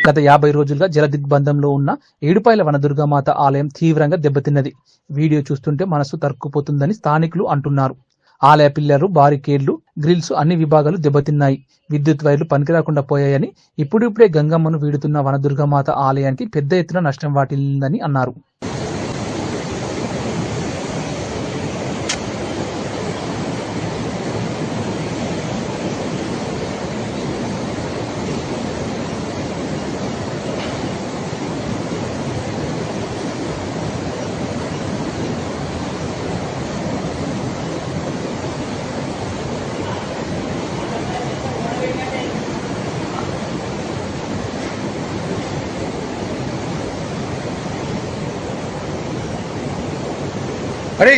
గత 50 రోజులుగా జలదిగ్బంధంలో ఉన్న ఏడుపాయల వనదుర్గామాత ఆలయం తీవ్రంగా దెబ్బతిన్నది. వీడియో చూస్తుంటే మనసు తరుక్కుపోతుందని స్థానికులు అంటున్నారు. ఆలయ పిల్లర్లు, బారికేడ్లు, గ్రిల్స్ అన్ని విభాగాలు దెబ్బతిన్నాయి. విద్యుత్ వైర్లు పనికిరాకుండా పోయాయని, ఇప్పుడిప్పుడే గంగమ్మను వీడుతున్న వనదుర్గామాత ఆలయానికి పెద్ద ఎత్తున నష్టం వాటిల్లిందని అన్నారు. अरे